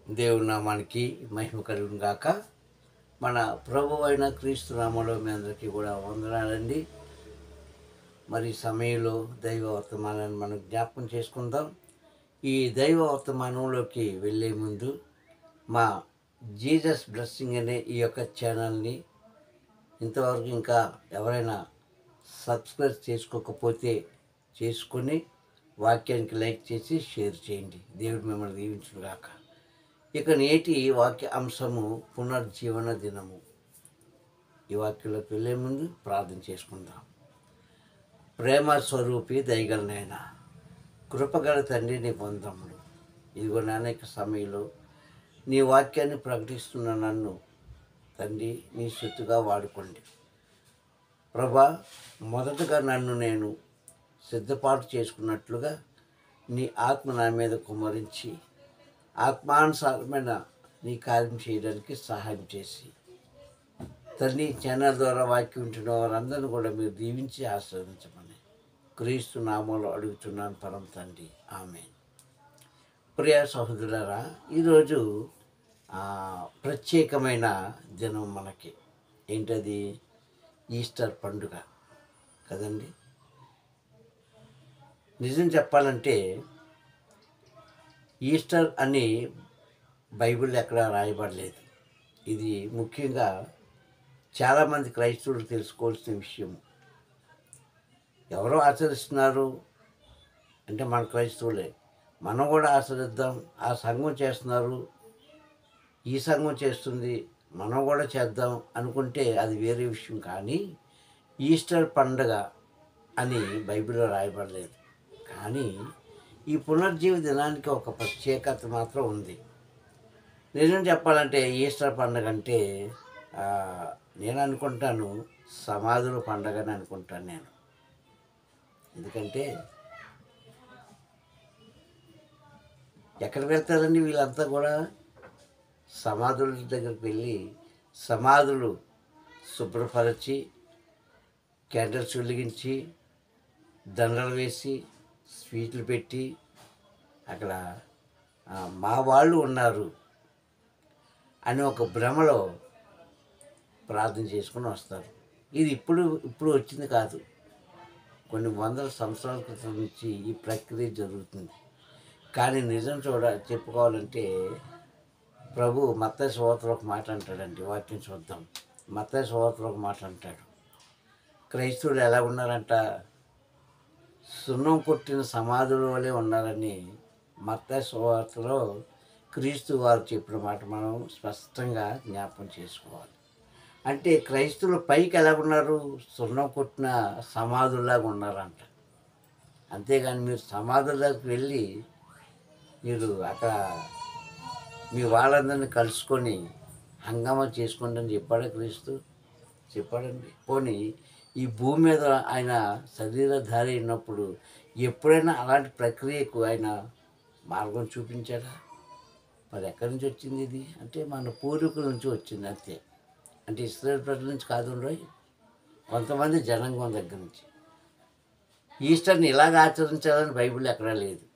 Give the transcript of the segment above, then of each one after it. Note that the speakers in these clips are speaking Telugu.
దేవుని నామానికి మహిమ కలుగును గాక. మన ప్రభు అయిన క్రీస్తు నామంలో మీ అందరికీ కూడా వందనాలండి. మరి ఈ సమయంలో దైవ వర్తమానాన్ని మనం జ్ఞాపకం చేసుకుందాం. ఈ దైవ వర్తమానంలోకి వెళ్ళే ముందు మా జీసస్ బ్లెస్సింగ్ అనే ఈ యొక్క ఛానల్ని ఇంతవరకు ఇంకా ఎవరైనా సబ్స్క్రైబ్ చేసుకోకపోతే చేసుకొని వాక్యానికి లైక్ చేసి షేర్ చేయండి. దేవుడు మిమ్మల్ని దీవించుగాక. ఇక నేటి వాక్య అంశము పునర్జీవన దినము. ఈ వాక్యంలోకి వెళ్ళే ముందు ప్రార్థన చేసుకుందాం. ప్రేమ స్వరూపి దయగలనైనా కృపగల తండ్రి నీ పొందములు. ఇదిగో అనేక సమయంలో నీ వాక్యాన్ని ప్రకటిస్తున్న నన్ను తండ్రి నీ సొత్తుగా వాడుకోండి ప్రభా. మొదటగా నన్ను నేను సిద్ధపాటు చేసుకున్నట్లుగా నీ ఆత్మ నా మీద కుమ్మరించి ఆత్మానుసారమైన నీ కార్యం చేయడానికి సహాయం చేసి తండ్రి ఛానల్ ద్వారా వాక్యం వింటున్న వారందరినీ కూడా మీరు దీవించి ఆశీర్వదించమని క్రీస్తు నామంలో అడుగుతున్నాను పరమ తండ్రి, ఆమేన్. ప్రియ సహోదరులారా, ఈరోజు ప్రత్యేకమైన దినం మనకి. ఏంటది? ఈస్టర్ పండుగ కదండి. నిజం చెప్పాలంటే ఈస్టర్ అని బైబిల్ ఎక్కడ రాయబడలేదు. ఇది ముఖ్యంగా చాలామంది క్రైస్తవులు తెలుసుకోవాల్సిన విషయం. ఎవరో ఆచరిస్తున్నారు అంటే మన క్రైస్తవులే, మనం కూడా ఆచరిద్దాం. ఆ సంఘం చేస్తున్నారు, ఈ సంఘం చేస్తుంది, మనం కూడా చేద్దాం అనుకుంటే అది వేరే విషయం. కానీ ఈస్టర్ పండుగ అని బైబిల్లో రాయబడలేదు. కానీ ఈ పునర్జీవ దినానికి ఒక ప్రత్యేకత మాత్రం ఉంది. నిజం చెప్పాలంటే ఈస్టర్ పండుగ అంటే నేను అనుకుంటాను సమాధుల పండుగ అని అనుకుంటాను నేను. ఎందుకంటే ఎక్కడికి వెళ్తారండి వీళ్ళంతా కూడా? సమాధుల దగ్గరికి వెళ్ళి సమాధులు శుభ్రపరిచి క్యాండిల్స్ వెలిగించి దండలు వేసి స్వీట్లు పెట్టి అక్కడ మా వాళ్ళు ఉన్నారు అని ఒక భ్రమలో ప్రార్థన చేసుకుని వస్తారు. ఇది ఇప్పుడు వచ్చింది కాదు, కొన్ని వందల సంవత్సరాల క్రితం నుంచి ఈ ప్రక్రియ జరుగుతుంది. కానీ నిజం చెప్పుకోవాలంటే ప్రభు మత్తయి సువార్తలో ఒక మాట అంటాడండి. వాక్యం చూద్దాం. మత్తయి సువార్తలో ఒక మాట అంటాడు. క్రైస్తవులు ఎలా ఉన్నారంట? సున్నం కొట్టిన సమాధుల వలె ఉన్నారని మత్తయి సువార్తలో క్రీస్తు వారు చెప్పిన మాట మనం స్పష్టంగా జ్ఞాపకం చేసుకోవాలి. అంటే క్రైస్తవులు పైకి ఎలా ఉన్నారు? సున్నం కొట్టిన సమాధుల్లాగా ఉన్నారంట. అంతేగాని మీరు సమాధుల్లోకి వెళ్ళి మీరు అక్కడ మీ వాళ్ళందరినీ కలుసుకొని హంగామా చేసుకోండి అని చెప్పాడా క్రీస్తు? చెప్పాడండి. పోనీ ఈ భూమి మీద ఆయన శరీరధారి అయినప్పుడు ఎప్పుడైనా అలాంటి ప్రక్రియకు ఆయన మార్గం చూపించాడా? మరి ఎక్కడి నుంచి వచ్చింది ఇది? అంటే మన పూర్వీకుల నుంచి వచ్చింది అంతే. అంటే ఇశ్రాయేల్ ప్రజల నుంచి కాదు, కొంతమంది జనాంగం దగ్గర నుంచి. ఈస్టర్ని ఇలాగ ఆచరించాలని బైబిల్ ఎక్కడా లేదు.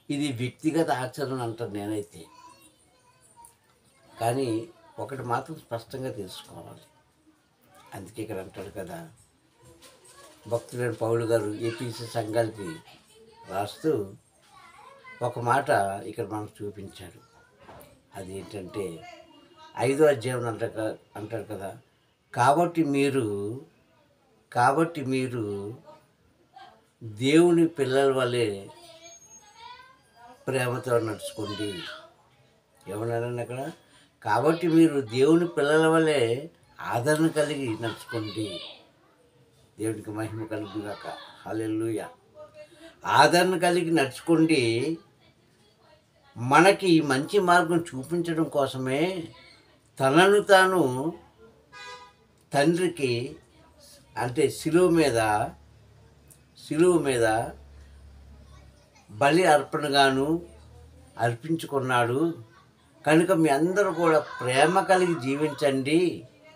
ఇది వ్యక్తిగత ఆచరణ అంటారు నేనైతే. కానీ ఒకటి మాత్రం స్పష్టంగా తెలుసుకోవాలి. అందుకే ఇక్కడ అంటాడు కదా, భక్తుడైన పౌలు గారు ఏపీసీ సంఘాలకి రాస్తూ ఒక మాట ఇక్కడ మనకు చూపించాడు. అది ఏంటంటే 5వ అధ్యాయం అంటాడు కదా, కాబట్టి మీరు దేవుని పిల్లల వలె ప్రేమతో నడుచుకోండి. ఏమన్నారని అక్కడ? కాబట్టి మీరు దేవుని పిల్లల వలె ఆదరణ కలిగి నడుచుకోండి. దేవునికి మహిమ కలుగుగాక. హల్లెలూయా. ఆదరణ కలిగి నడుచుకోండి. మనకి మంచి మార్గం చూపించడం కోసమే తనను తాను తండ్రికి అంటే శిలువ మీద బలి అర్పణగాను అర్పించుకున్నాడు. కనుక మీ అందరూ కూడా ప్రేమ కలిగి జీవించండి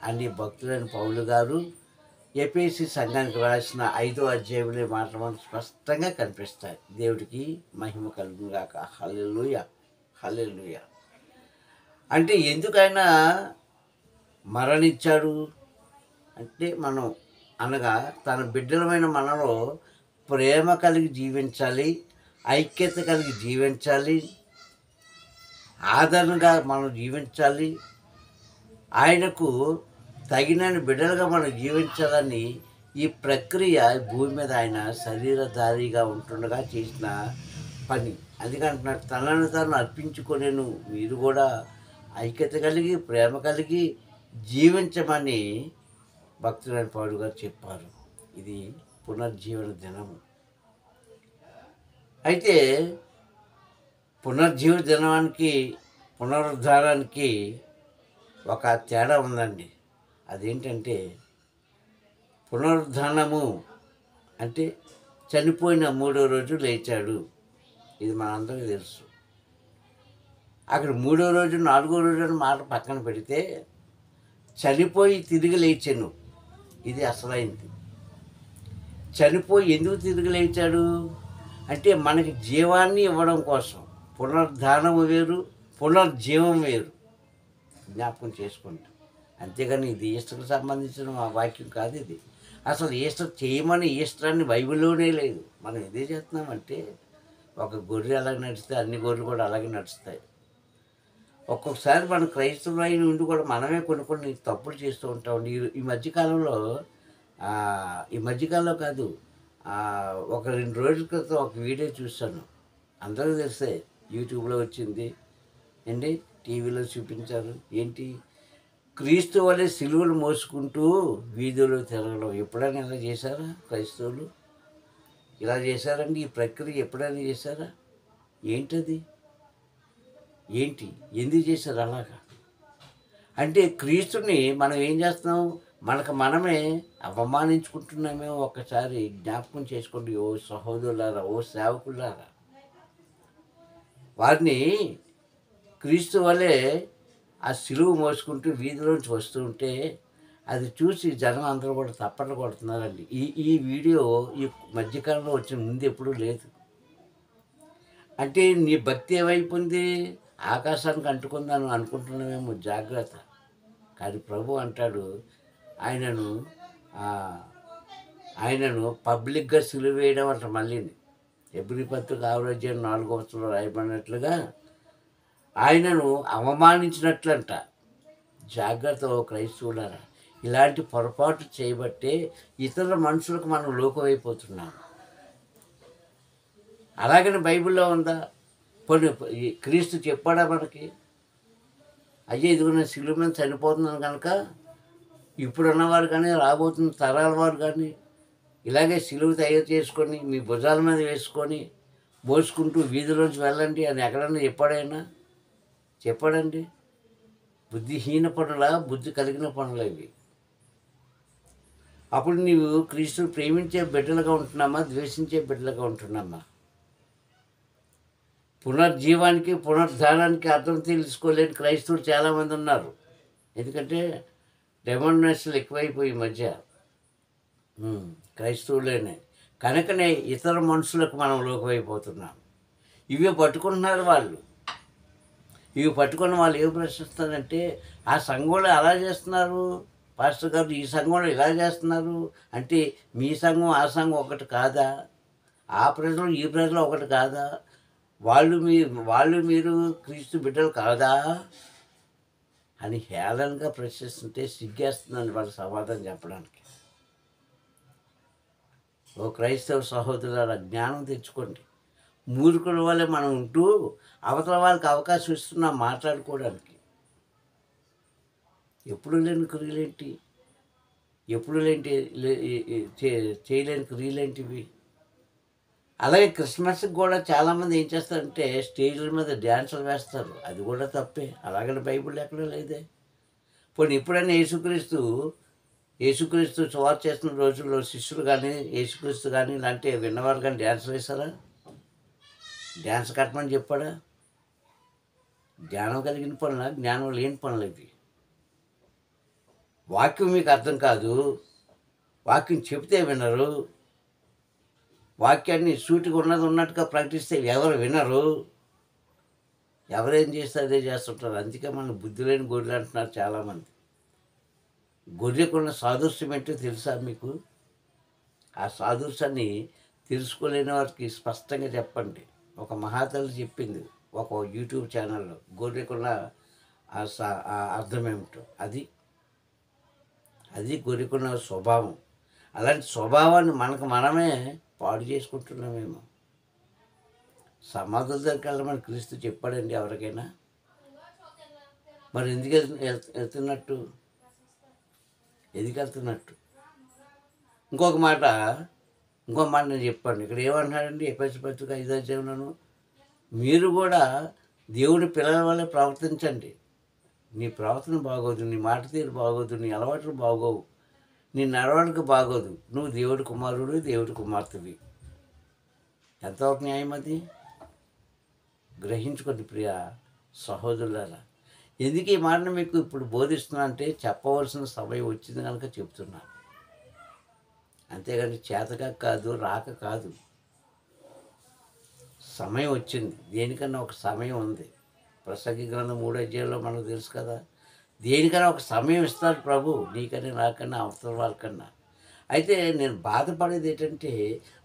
అని భక్తులైన పౌలు గారు ఎఫెసీ సంఘానికి రాసిన 5వ అధ్యాయంలో మాత్రం స్పష్టంగా కనిపిస్తాయి. దేవుడికి మహిమ కలుగుగాక. హల్లెలూయా, హల్లెలూయా. అంటే ఎందుకైనా మరణించాడు అంటే మనం అనగా తన బిడ్డలమైన మనలో ప్రేమ కలిగి జీవించాలి, ఐక్యత కలిగి జీవించాలి, ఆదరణగా మనం జీవించాలి, ఆయనకు తగినన్ని బిడ్డలుగా మనం జీవించాలని ఈ ప్రక్రియ భూమి మీద ఆయన శరీరధారిగా ఉంటుండగా చేసిన పని. అందుకంటున్నాడు తనను తాను అర్పించుకొనేను మీరు కూడా ఐక్యత కలిగి ప్రేమ కలిగి జీవించమని భక్తులైన పౌలు గారు చెప్పారు. ఇది పునర్జీవన దినము. అయితే పునర్జీవ దినానికి పునరుద్ధారానికి ఒక తేడా ఉందండి. అదేంటంటే పునరుద్ధానము అంటే చనిపోయిన 3వ రోజు లేచాడు. ఇది మనందరికీ తెలుసు. అక్కడ 3వ రోజు 4వ రోజు అని మాట పక్కన పెడితే చనిపోయి తిరిగి లేచాను, ఇది అసలైంది. చనిపోయి ఎందుకు తిరిగి లేచాడు అంటే మనకి జీవాన్ని ఇవ్వడం కోసం. పునరుద్ధానము వేరు, పునర్జీవం వేరు, జ్ఞాపకం చేసుకుంటాం. అంతేగాని ఇది ఈస్టర్కి సంబంధించిన మా వాక్యం కాదు. ఇది అసలు ఈస్టర్ చేయమని ఈస్టర్ని బైబిల్లోనే లేదు. మనం ఇదే చేస్తున్నామంటే ఒక గొర్రె అలాగే నడిస్తే అన్ని గొర్రెలు కూడా అలాగే నడుస్తాయి. ఒక్కొక్కసారి మన క్రైస్తవులు అయిన ఉండి కూడా మనమే కొన్ని తప్పులు చేస్తూ ఉంటాం. ఈ మధ్యకాలంలో ఈ మధ్యకాలంలో కాదు, ఒక 2 రోజుల క్రితం ఒక వీడియో చూశాను. అందరికీ తెలిసే యూట్యూబ్లో వచ్చింది అండి, టీవీలో చూపించారు. ఏంటి, క్రీస్తు వలె సిలువలు మోసుకుంటూ వీధుల్లో తిరగడం. ఎప్పుడైనా ఇలా చేశారా క్రైస్తవులు? ఇలా చేశారండి? ఈ ప్రక్రియ ఎప్పుడైనా చేశారా? ఏంటది? ఏంటి, ఎందుకు చేశారు అలాగా? అంటే క్రీస్తుని మనం ఏం చేస్తున్నాం, మనకు మనమే అవమానించుకుంటున్నామేమో. ఒక్కసారి జ్ఞాపకం చేసుకోండి ఓ సహోదరులారా, ఓ సేవకులారా. వారిని క్రీస్తు వలె ఆ సిలువ మోసుకుంటూ వీధిలోంచి వస్తూ ఉంటే అది చూసి జనం అందరూ కూడా తప్పట్లు కొడుతున్నారండి. ఈ వీడియో ఈ మధ్యకాలంలో వచ్చిన ముందు ఎప్పుడూ లేదు. అంటే నీ భక్తి ఏమైపోయింది, ఆకాశానికి అంటుకుందాను అనుకుంటున్నామేమో, జాగ్రత్త. కానీ ప్రభు అంటాడు ఆయనను పబ్లిక్గా సిలువ వేయడం అంట. మళ్ళీని ఎబ్రీ పత్రిక 6:4 రాయబడినట్లుగా ఆయనను అవమానించినట్లంట. జాగ్రత్త ఓ క్రైస్తవులారా. ఇలాంటి పొరపాటు చేయబట్టే ఇతర మనుషులకు మనం లోకమైపోతున్నాం. అలాగని బైబిల్లో ఉందా? క్రీస్తు చెప్పాడా మనకి? అయ్యే ఇదిగో నేను సిలువ మీద చనిపోతున్నాను కనుక ఇప్పుడున్నవారు కానీ రాబోతున్న తరాల వారు కానీ ఇలాగే సిలువ తయారు చేసుకొని మీ భుజాల మీద వేసుకొని మోసుకుంటూ వీధిలోంచి వెళ్ళండి అని ఎక్కడన్నా చెప్పాడండి? బుద్ధిహీన పనుల, బుద్ధి కలిగిన పనులు ఇవి. అప్పుడు నీవు క్రీస్తుని ప్రేమించే బిడ్డలుగా ఉంటున్నామా, ద్వేషించే బిడ్డలుగా ఉంటున్నామా? పునర్జీవానికి పునరుద్ధానానికి అర్థం తెలుసుకోలేని క్రైస్తవులు చాలామంది ఉన్నారు. ఎందుకంటే డెమోనేషన్లు ఎక్కువైపోయి ఈ మధ్య క్రైస్తవులేనే కనుకనే ఇతర మనుషులకు మనం లోకమైపోతున్నాం. ఇవే పట్టుకుంటున్నారు వాళ్ళు. ఇవి పట్టుకున్న వాళ్ళు ఏం ప్రశ్నిస్తారంటే, ఆ సంఘంలో అలా చేస్తున్నారు పాస్టర్ గారు, ఈ సంఘంలో ఇలా చేస్తున్నారు అంటే మీ సంఘం ఆ సంఘం ఒకటి కాదా? ఆ ప్రజలు ఈ ప్రజలు ఒకటి కాదా? వాళ్ళు మీరు క్రీస్తు బిడ్డలు కాదా అని హేళనగా ప్రశ్నిస్తుంటే సిగ్గేస్తుందండి వాళ్ళ సమాధానం చెప్పడానికి. ఓ క్రైస్తవ సహోదరుల జ్ఞానం తెచ్చుకోండి. మూర్ఖుల వల్లే మనం ఉంటూ అవతల వాళ్ళకి అవకాశం ఇస్తున్నాం మాట్లాడుకోవడానికి. ఎప్పుడు లేని క్రియలేంటి, ఎప్పుడు చేయలేని క్రియలేంటివి? అలాగే క్రిస్మస్కి కూడా చాలామంది ఏం చేస్తారంటే స్టేజ్ల మీద డ్యాన్సులు వేస్తారు. అది కూడా తప్పే. అలాగని బైబిల్ ఎక్కడా లేదే. పోనీ ఎప్పుడైనా యేసుక్రీస్తు సువార్త చేస్తున్న రోజుల్లో శిష్యులు కానీ యేసుక్రీస్తు కానీ ఇలాంటి విన్నవారు కానీ డ్యాన్స్ వేశారా? డ్యాన్స్ కట్టమని చెప్పాడా? జ్ఞానం కలిగిన పనుల, జ్ఞానం లేని పనులు ఇవి. వాక్యం మీకు అర్థం కాదు, వాక్యం చెబితే వినరు, వాక్యాన్ని సూటిగా ఉన్నది ఉన్నట్టుగా ప్రకటిస్తే ఎవరు వినరు. ఎవరేం చేస్తే అదే చేస్తుంటారు. అందుకే మన బుద్ధి లేని గొర్రెలు అంటున్నారు చాలామంది. గొర్రెకున్న సాదృశ్యం ఏంటో తెలుసా మీకు? ఆ సాదృశ్యాన్ని తెలుసుకోలేని వారికి స్పష్టంగా చెప్పండి. ఒక మహాతల్లి చెప్పింది ఒక యూట్యూబ్ ఛానల్లో గొర్రెకున్న ఆ అర్థం ఏమిటో. అది గొర్రెకున్న స్వభావం. అలాంటి స్వభావాన్ని మనకు మనమే పాడు చేసుకుంటున్నామేమో. సమాధుల దగ్గరికి వెళ్ళమని క్రీస్తు చెప్పాడండి ఎవరికైనా? మరి ఎందుకు వెళ్తున్నట్టు? ఎందుకు వెళ్తున్నట్టు? ఇంకో మాట నేను చెప్పాను. ఇక్కడ ఏమంటున్నాడండి ఎఫెసీ పత్రిక 5వ అధ్యాయంలోను, మీరు కూడా దేవుడి పిల్లల వల్లే ప్రవర్తించండి. నీ ప్రవర్తన బాగోదు, నీ మాట తీరు బాగోదు, నీ అలవాట్లు బాగోవు, నీ నడవడిక బాగోదు. నువ్వు దేవుడి కుమారుడు, దేవుడి కుమార్తెవి. ఎంతవరకు న్యాయం అది? గ్రహించుకోండి ప్రియ సహోదరులారా. ఎందుకు ఈ మాటను మీకు ఇప్పుడు బోధిస్తున్నా అంటే చెప్పవలసిన సమయం వచ్చింది కనుక చెప్తున్నాను. అంతేగాని చేతక కాదు, రాక కాదు. సమయం వచ్చింది. దేనికన్నా ఒక సమయం ఉంది. ప్రసంగి గ్రంథం 3వ అధ్యాయంలో మనకు తెలుసు కదా, దేనికన్నా ఒక సమయం ఇస్తాడు ప్రభు, నీకన్నా నాకన్నా అవతల వాళ్ళకన్నా. అయితే నేను బాధపడేది ఏంటంటే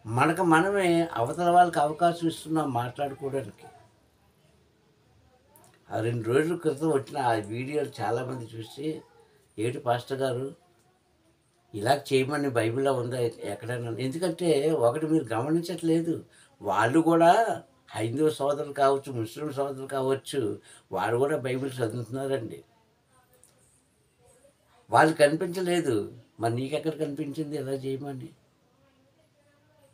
మనకు మనమే అవతల వాళ్ళకి అవకాశం ఇస్తున్నాం మాట్లాడుకోవడానికి. ఆ 2 రోజుల క్రితం వచ్చిన ఆ వీడియోలు చాలామంది చూసి, ఏటి పాస్టర్ గారు ఇలా చేయమని బైబిల్లో ఉందా ఎక్కడైనా? ఎందుకంటే ఒకటి మీరు గమనించట్లేదు, వాళ్ళు కూడా హైందవ సోదరులు కావచ్చు, ముస్లిం సోదరులు కావచ్చు, వాళ్ళు కూడా బైబిల్ చదువుతున్నారండి. వాళ్ళు కనిపించలేదు, మరి నీకెక్కడ కనిపించింది ఎలా చేయమని?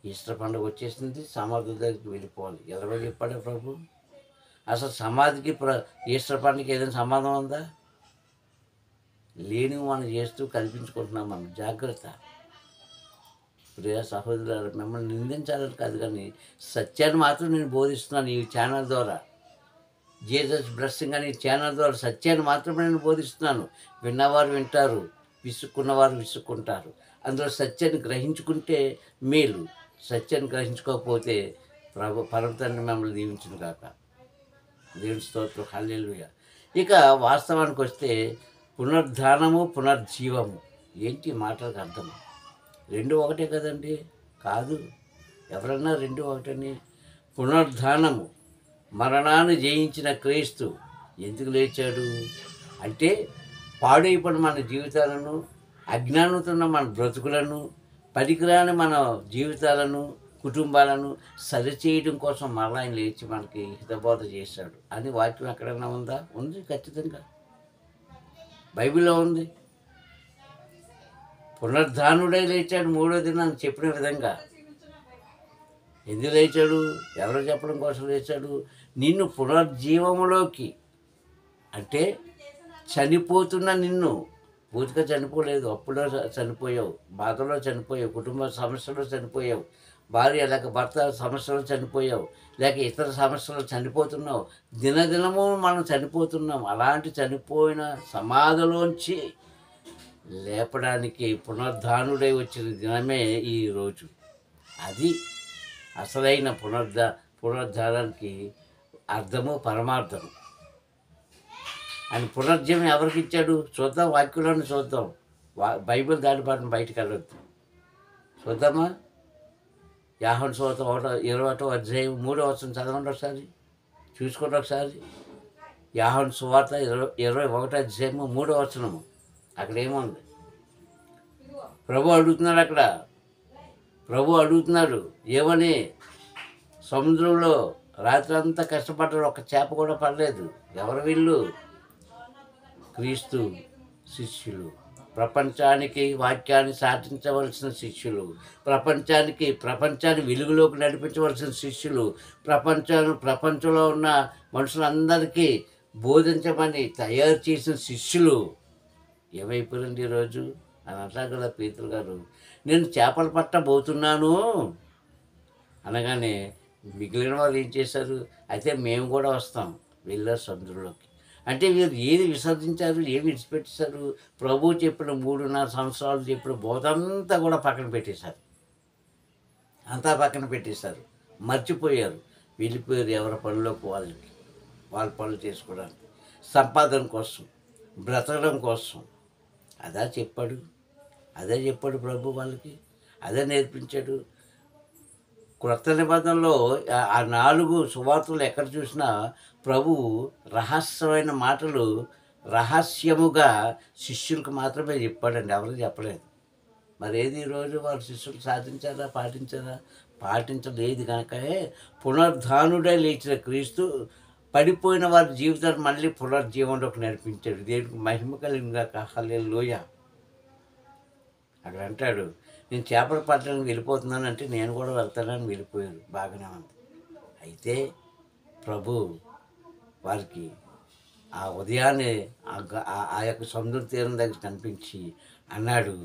ఈస్టర్ పండుగ వచ్చేసింది, సమాధుల దగ్గరికి వెళ్ళిపోవాలి. ఎవరో చెప్పాడా ప్రభు? అసలు సమాధికి ఈస్టర్ పండుగకి ఏదైనా సంబంధం ఉందా? లేని మనం చేస్తూ కల్పించుకుంటున్నాం. మనం జాగ్రత్త. ప్రియ సహోదరులు, మిమ్మల్ని నిందించాలని కాదు, కానీ సత్యాన్ని మాత్రం నేను బోధిస్తున్నాను ఈ ఛానల్ ద్వారా. జీసస్ బ్లెస్సింగ్ అనే ఛానల్ ద్వారా సత్యాన్ని మాత్రమే నేను బోధిస్తున్నాను. విన్నవారు వింటారు, విసుక్కున్నవారు విసుక్కుంటారు. అందులో సత్యాన్ని గ్రహించుకుంటే మేలు, సత్యాన్ని గ్రహించుకోకపోతే పరమ తండ్రి మిమ్మల్ని దీవించును కాక. దేవుని స్తోత్రం, హల్లెలూయా. ఇక వాస్తవానికి వస్తే పునరుద్ధానము, పునర్జీవము ఏంటి మాటలకు అర్థం? 2 ఒకటే కదండి? కాదు. ఎవరన్నా 2 ఒకటని? పునరుద్ధానము, మరణాన్ని జయించిన క్రీస్తు ఎందుకు లేచాడు అంటే పాడైపోయిన మన జీవితాలను, అజ్ఞానంతో ఉన్న మన బ్రతుకులను, పనికిరాని మన జీవితాలను, కుటుంబాలను సరిచేయడం కోసం మరలా ఆయన లేచి మనకి హితబోధ చేశాడు అని వాక్యం ఎక్కడైనా ఉందా? ఉంది, ఖచ్చితంగా బైబిల్లో ఉంది. పునరుద్ధానుడై లేచాడు 3వ దినాన్ని చెప్పిన విధంగా. ఎందుకు లేచాడు? ఎవరు చెప్పడం కోసం లేచాడు? నిన్ను పునర్జీవములోకి, అంటే చనిపోతున్న నిన్ను, పూర్తిగా చనిపోలేదు, అప్పులో చనిపోయావు, బాధలో చనిపోయావు, కుటుంబ సమస్యలో చనిపోయావు, భార్య లేక భర్త సమస్యలో చనిపోయావు, లేక ఇతర సమస్యలు చనిపోతున్నావు. దినదినము మనం చనిపోతున్నాం. అలాంటి చనిపోయిన సమాధిలోంచి లేపడానికి పునరుద్ధానుడై వచ్చిన దినమే ఈరోజు. అది అసలైన పునరుద్ధానానికి అర్థము, పరమార్థము. ఆయన పునర్జీవం ఎవరికి ఇచ్చాడు చూద్దాం, వాక్యంలోనే చూద్దాం. బైబిల్ దాటిపాటు బయటికి వెళ్ళొద్దు. చూద్దామా? యోహాను సువార్త 21వ అధ్యాయం 3వ వచనం చదవండి ఒకసారి, చూసుకోండి ఒకసారి. యోహాను సువార్త 21వ అధ్యాయము 3వ వచనము. అక్కడ ఏముంది? ప్రభు అడుగుతున్నాడు ఏమని? సముద్రంలో రాత్రి అంతా కష్టపడ్డాడు, ఒక చేప కూడా పడలేదు. ఎవరు వీళ్ళు? క్రీస్తు శిష్యులు, ప్రపంచానికి వాక్యాన్ని సాటించవలసిన శిష్యులు, ప్రపంచాన్ని వెలుగులోకి నడిపించవలసిన శిష్యులు, ప్రపంచంలో ఉన్న మనుషులందరికీ బోధించమని తయారు చేసిన శిష్యులు ఏమైపోయింది ఈరోజు అని అంటారు కదా పేతురు గారు. నేను చేపలు పట్టబోతున్నాను అనగానే మిగిలిన వాళ్ళు ఏం చేశారు? అయితే మేము కూడా వస్తాం. వెళ్ళారు సముద్రంలోకి. అంటే వీరు ఏది విసర్జించారు, ఏమి విడిచిపెట్టేశారు? ప్రభు చెప్పిన 3.5 సంవత్సరాలు చెప్పిన బోధంతా కూడా పక్కన పెట్టేశారు. మర్చిపోయారు, వెళ్ళిపోయారు ఎవరి పనిలోకి వాళ్ళకి. వాళ్ళ పనులు చేసుకోవడానికి, సంపాదన కోసం, బ్రతకడం కోసం. అదే చెప్పాడు ప్రభు వాళ్ళకి, అదే నేర్పించాడు. క్రొత్త నిబంధనలో ఆ 4 సువార్తలు ఎక్కడ చూసినా ప్రభువు రహస్యమైన మాటలు రహస్యముగా శిష్యులకు మాత్రమే చెప్పాడండి, ఎవరికి చెప్పలేదు. మరి ఏది ఈరోజు వారు శిష్యులు సాధించారా, పాటించలేదు. కనుకనే పునరుద్ధానుడై లేచిన క్రీస్తు పడిపోయిన వారి జీవితాన్ని మళ్ళీ పునర్జీవంలోకి నడిపించాడు. దేవునికి మహిమ కలిగినగాక, హల్లెలూయా. అక్కడ అంటాడు, నేను చేపలు పట్టడానికి వెళ్ళిపోతున్నానంటే నేను కూడా వెళ్తానని వెళ్ళిపోయారు. బాగానే ఉంది. అయితే ప్రభు వారికి ఆ ఉదయాన్నే ఆ యొక్క సముద్ర తీరం దగ్గర కనిపించి అన్నాడు,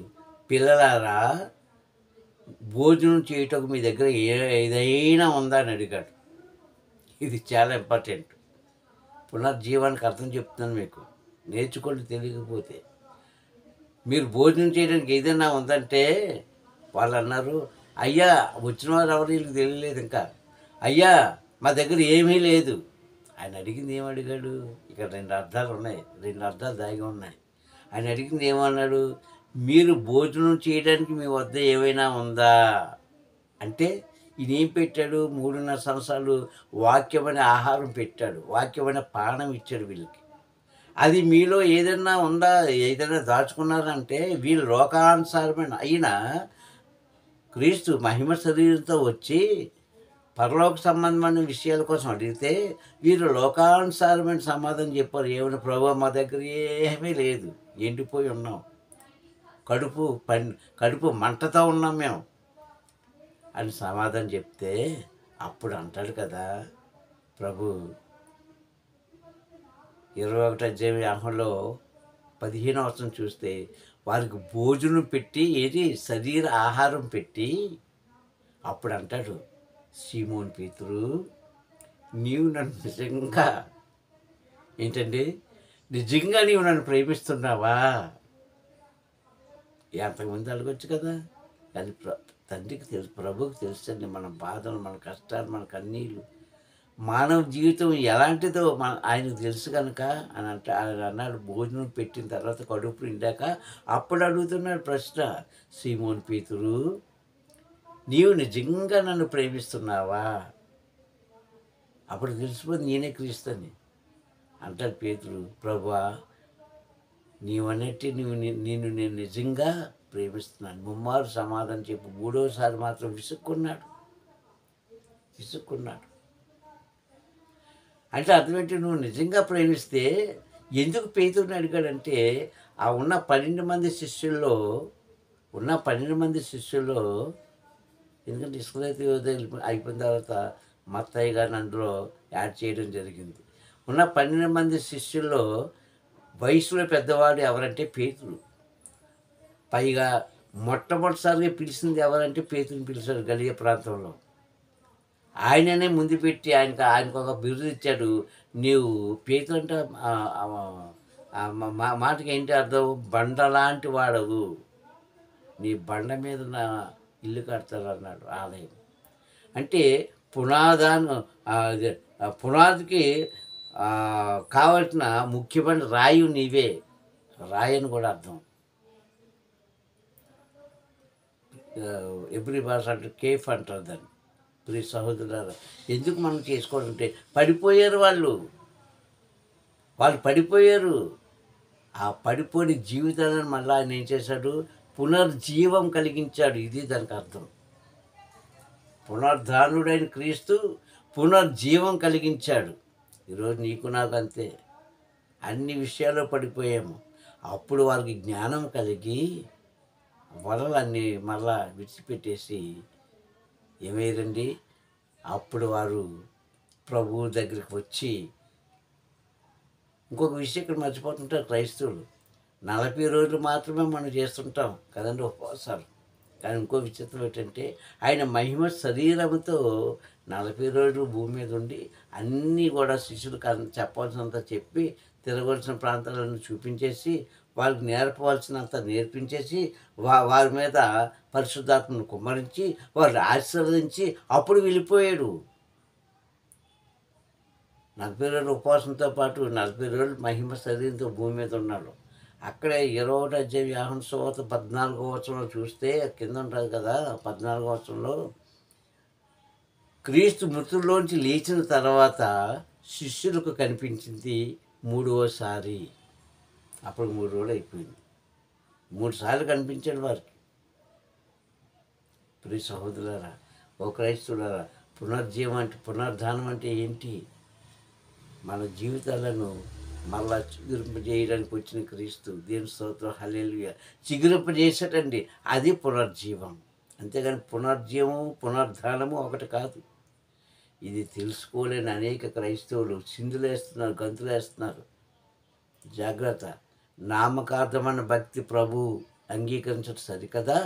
పిల్లలారా, భోజనం చేయటకు మీ దగ్గర ఏదైనా ఉందా అని అడిగాడు. ఇది చాలా ఇంపార్టెంట్. పునర్జీవానికి అర్థం చెప్తున్నాను మీకు, నేర్చుకోండి తెలియకపోతే. మీరు భోజనం చేయడానికి ఏదైనా ఉందంటే వాళ్ళు అన్నారు, అయ్యా వచ్చిన వారు ఎవరు వీళ్ళకి తెలియలేదు ఇంకా, అయ్యా మా దగ్గర ఏమీ లేదు. ఆయన అడిగింది ఏమడిగాడు? ఇక్కడ 2 అర్థాలు ఉన్నాయి, 2 అర్థాలు దాగి ఉన్నాయి. ఆయన అడిగింది ఏమన్నాడు? మీరు భోజనం చేయడానికి మీ వద్ద ఏమైనా ఉందా అంటే, ఈయన ఏం పెట్టాడు? 3.5 సంవత్సరాలు వాక్యమైన ఆహారం పెట్టాడు, వాక్యమైన పానం ఇచ్చాడు వీళ్ళకి. అది మీలో ఏదైనా ఉందా, ఏదైనా దాచుకున్నారంటే, వీళ్ళు లోకానుసారమైన అయిన క్రీస్తు మహిమ శరీరంతో వచ్చి పరలోక సంబంధమైన విషయాల కోసం అడిగితే వీరు లోకానుసారమైన సమాధానం చెప్పారు. ఏమైనా ప్రభు మా దగ్గర ఏమీ లేదు, ఎండిపోయి ఉన్నాం, కడుపు మంటతో ఉన్నాం మేము అని సమాధానం చెప్తే, అప్పుడు అంటాడు కదా ప్రభు 21వ అధ్యాయంలో 15వ వచనం చూస్తే, వారికి భోజనం పెట్టి, ఏది శరీర ఆహారం పెట్టి, అప్పుడు అంటాడు, సీమోను పేతురు, నీవు నన్ను నిజంగా నీవు నన్ను ప్రేమిస్తున్నావా? ఎంతమంది అడగొచ్చు కదా, కానీ తండ్రికి తెలుసు, ప్రభువుకి తెలుసండి మన బాధలు, మన కష్టాలు, మన కన్నీళ్ళు, మానవ జీవితం ఎలాంటిదో ఆయనకు తెలుసు కనుక ఆయన అన్నాడు. భోజనం పెట్టిన తర్వాత కడుపు నిండాక అప్పుడు అడుగుతున్నాడు ప్రశ్న, సీమోను పేతురు, నీవు నిజంగా నన్ను ప్రేమిస్తున్నావా? అప్పుడు తెలిసిపోయింది నేనే క్రీస్తుని. అంటాడు పేతురు, ప్రభువా నీవన్నట్టు నేను నిజంగా ప్రేమిస్తున్నాను. 3 మార్లు సమాధానం చెప్పు. 3వసారి మాత్రం విసుక్కున్నాడు. అంటే అర్థమేంటి? నువ్వు నిజంగా ప్రేమిస్తే ఎందుకు పేతురుని అడిగాడంటే, ఆ ఉన్న 12 మంది శిష్యుల్లో ఎందుకంటే ఇస్కరియోతు యోధ అయిపోయిన తర్వాత మత్తయి గారిని అందులో యాడ్ చేయడం జరిగింది. ఉన్న 12 మంది శిష్యుల్లో వయసులో పెద్దవాడు ఎవరంటే పేతురు. పైగా మొట్టమొదటిసారిగా పిలిచింది ఎవరంటే పేతురుని పిలిచాడు గలిలయ ప్రాంతంలో. ఆయననే ముందు పెట్టి ఆయనకు ఒక బిరుదు ఇచ్చాడు. నీవు పేతురు అంటే మాటకి ఏంటి అర్థం? బండలాంటి వాడవు, నీ బండ మీద నా ఇల్లు కడతారన్నాడు, ఆలయం. అంటే పునాదికి కావలసిన ముఖ్యమైన రాయి నీవే. రాయి అని కూడా అర్థం. ఎబ్రి భాష అంటే కేఫ్ అంటారు దాన్ని. ప్రియ సహోదరులారా, ఎందుకు మనం చేసుకోవాలంటే వాళ్ళు పడిపోయారు. ఆ పడిపోయిన జీవితాలను మళ్ళీ ఆయన ఏం చేశాడు? పునర్జీవం కలిగించాడు. ఇది దానికి అర్థం. పునరుద్ధానుడైన క్రీస్తు పునర్జీవం కలిగించాడు. ఈరోజు నీకు నాకు అంతే, అన్ని విషయాల్లో పడిపోయాము. అప్పుడు వారికి జ్ఞానం కలిగి వలలన్నీ మళ్ళా విడిచిపెట్టేసి ఏమయ్యారండి? అప్పుడు వారు ప్రభువు దగ్గరికి వచ్చి, ఇంకొక విషయం ఇక్కడ మర్చిపోతుంటారు క్రైస్తవులు, 40 రోజులు మాత్రమే మనం చేస్తుంటాం కదండి ఉపవాసాలు. కానీ ఇంకో విచిత్రం ఏంటంటే, ఆయన మహిమ శరీరంతో 40 రోజులు భూమి మీద ఉండి అన్నీ కూడా శిష్యులకు చెప్పాల్సినంత చెప్పి, తిరగవలసిన ప్రాంతాలను చూపించేసి, వాళ్ళకి నేర్పవలసినంత నేర్పించేసి, వారి మీద పరిశుద్ధాత్మను కుమ్మరించి, వారిని ఆశీర్వదించి అప్పుడు వెళ్ళిపోయాడు. 40 రోజులు ఉపవాసంతో పాటు 40 రోజులు మహిమ శరీరంతో భూమి మీద ఉన్నాడు. అక్కడే 21వ అధ్యాయం యోహాను సువార్త 14వ వచనంలో చూస్తే కింద ఉంటుంది కదా, 14వ వచనంలో క్రీస్తు మృతుల్లోంచి లేచిన తర్వాత శిష్యులకు కనిపించింది 3వసారి. అప్పుడు 3 రోజులు అయిపోయింది. 3 సార్లు కనిపించాడు వారికి. ప్రియ సహోదరులారా, ఓ క్రైస్తవులారా, పునరుద్ధానం అంటే ఏంటి? మన జీవితాలను మళ్ళా చిగురింపజేయడానికి వచ్చిన క్రీస్తు. దేవుని స్తోత్రం, హల్లెలూయా. చిగురింపజేసేటండి, అది పునర్జీవం. అంతేగాని పునరుద్ధానము ఒకటి కాదు. ఇది తెలుసుకోలేని అనేక క్రైస్తవులు చిందులేస్తున్నారు, గంతులేస్తున్నారు. జాగ్రత్త. నామకార్థమైన భక్తి ప్రభు అంగీకరించడం సరికదా,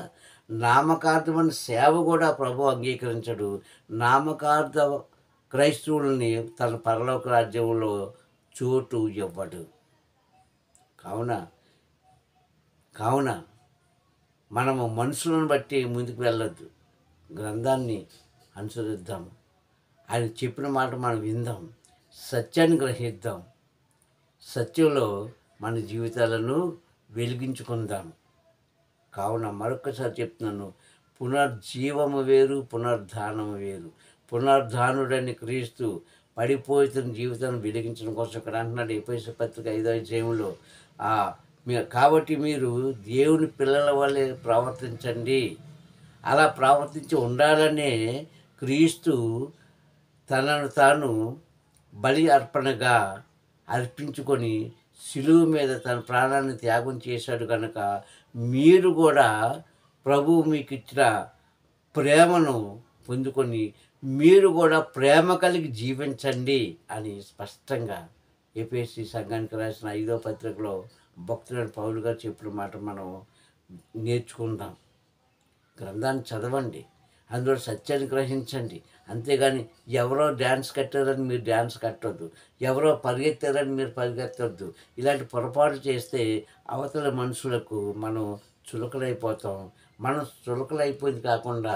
నామకార్థమైన సేవ కూడా ప్రభు అంగీకరించడు. నామకార్థ క్రైస్తవుల్ని తన పరలోక రాజ్యంలో చోటు ఇవ్వడు. కావున మనము మనుషులను బట్టి ముందుకు వెళ్ళొద్దు. గ్రంథాన్ని అనుసరిద్దాం. ఆయన చెప్పిన మాట మనం విందాం, సత్యాన్ని గ్రహిద్దాం, సత్యంలో మన జీవితాలను వెలిగించుకుందాం. కావున మరొకసారి చెప్తున్నాను, పునర్జీవము వేరు, పునరుద్ధానము వేరు. పునరుద్ధానుడని క్రీస్తు పడిపోతున్న జీవితాన్ని వెలిగించడం కోసం ఇక్కడ అంటున్నాడు ఎఫెసీ పత్రిక 5వ అధ్యాయంలో, కాబట్టి మీరు దేవుని పిల్లల వల్లే ప్రవర్తించండి. అలా ప్రవర్తించి ఉండాలనే క్రీస్తు తనను తాను బలి అర్పణగా అర్పించుకొని శిలువ మీద తన ప్రాణాన్ని త్యాగం చేశాడు కనుక మీరు కూడా ప్రభువు మీకు ఇచ్చిన ప్రేమను పొందుకొని మీరు కూడా ప్రేమ కలిగి జీవించండి అని స్పష్టంగా ఎఫెసీ సంఘానికి రాసిన 5వ పత్రికలో భక్తుడైన పౌలు గారు చెప్పిన మాట మనం నేర్చుకుందాం. గ్రంథాన్ని చదవండి, అందులో సత్యాన్ని గ్రహించండి. అంతేగాని ఎవరో డ్యాన్స్ కట్టారని మీరు డ్యాన్స్ కట్టొద్దు, ఎవరో పరిగెత్తారని మీరు పరిగెత్తొద్దు. ఇలాంటి పొరపాటు చేస్తే అవతల మనుషులకు మనం చులకలైపోతాం. మనం చులకలైపోయింది కాకుండా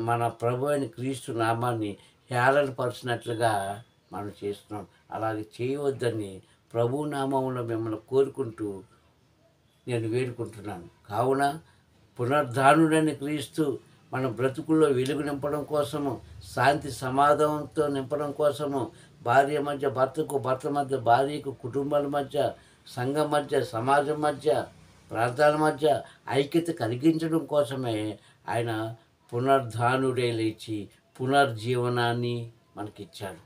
మన ప్రభు అయిన క్రీస్తు నామాన్ని హేళనపరిచినట్లుగా మనం చేస్తున్నాం. అలాగే చేయవద్దని ప్రభు నామంలో మిమ్మల్ని కోరుకుంటూ నేను వేడుకుంటున్నాను. కావున పునరుద్ధానుడని క్రీస్తు మన బ్రతుకుల్లో వెలుగు నింపడం కోసము, శాంతి సమాధానంతో నింపడం కోసము, భార్య మధ్య భర్తకు, భర్త మధ్య భార్యకు, కుటుంబాల మధ్య, సంఘం మధ్య, సమాజం మధ్య, ప్రాంతాల మధ్య ఐక్యత కలిగించడం కోసమే ఆయన పునరుద్ధానుడే లేచి పునర్జీవనాన్ని మనకిచ్చాడు.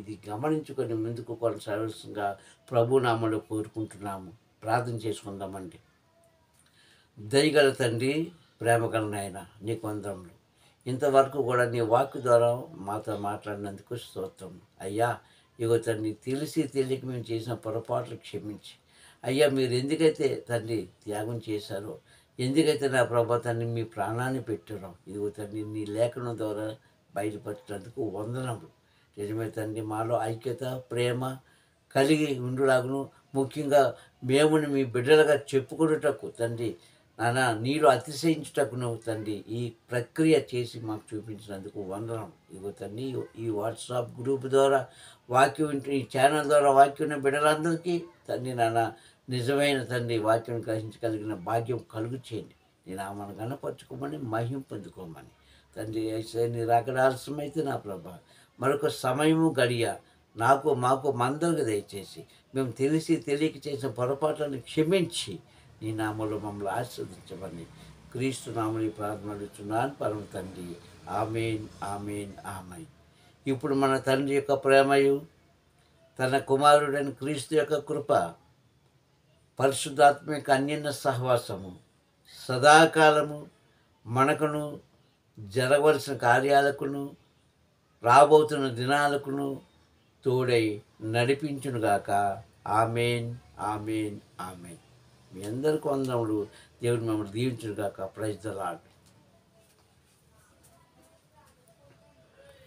ఇది గమనించుకొని ముందుకు కొనసాగాల్సిందిగా ప్రభు నామములో కోరుకుంటున్నాము. ప్రార్థన చేసుకుందామండి. దయగల తండ్రి, ప్రేమగల నాయన, నీకు వందనములు. ఇంతవరకు కూడా నీ వాక్కు ద్వారా మాతో మాట్లాడినందుకు స్తోత్రం. అయ్యా, ఇగో తండ్రి, తెలిసి తెలియక మేము చేసిన పొరపాట్లు క్షమించి, అయ్యా మీరు ఎందుకైతే తండ్రి త్యాగం చేశారో, ఎందుకైతే నా ప్రభా తండ్రి మీ ప్రాణాన్ని పెట్టారో, ఇదిగో తండ్రి నీ లేఖనం ద్వారా బయలుపరిచినందుకు వందనములు. నిజమే తండ్రి, మాలో ఐక్యత, ప్రేమ కలిగి ఉండులాగును, ముఖ్యంగా మేముని మీ బిడ్డలుగా చెప్పుకునేటకు తండ్రి నానా నీలో అతిశయించుటకును తండ్రి ఈ ప్రక్రియ చేసి మాకు చూపించినందుకు వందనం. ఇదిగో తండ్రి, ఈ వాట్సాప్ గ్రూప్ ద్వారా వాక్యం, ఈ ఛానల్ ద్వారా వాక్యం బిడ్డలందరికీ తండ్రి నాన్న నిజమైన తండ్రి వాక్యం గ్రహించగలిగిన భాగ్యం కలుగు చేయండి. నేను ఆమెను గణపరచుకోమని, మహిమ పొందుకోమని తండ్రి. అయితే నీ రాకడ ఆలస్యమైతే నా ప్రభా మరొక సమయము గడియ మాకు మందరికి దయచేసి మేము తెలిసి తెలియక చేసిన పొరపాట్లను క్షమించి నీ నామములో మమ్మల్ని ఆశీర్వదించమని క్రీస్తు నామములో ప్రార్థన అడుగుతున్నాను పరమ తండ్రి. ఆమేన్, ఆమేన్, ఆమేన్. ఇప్పుడు మన తండ్రి యొక్క ప్రేమయు, తన కుమారుడైన క్రీస్తు యొక్క కృప, పరిశుద్ధాత్మ యొక్క అన్యోన్య సహవాసము సదాకాలము మనకును, జరగవలసిన కార్యాలకును, రాబోతున్న దినాలకును తోడై నడిపించునుగాక. ఆమేన్, ఆమేన్, ఆమేన్. మీ అందరికీ వందనములు. దేవుడు మమ్మల్ని దీవించునుగాక. Praise the lord.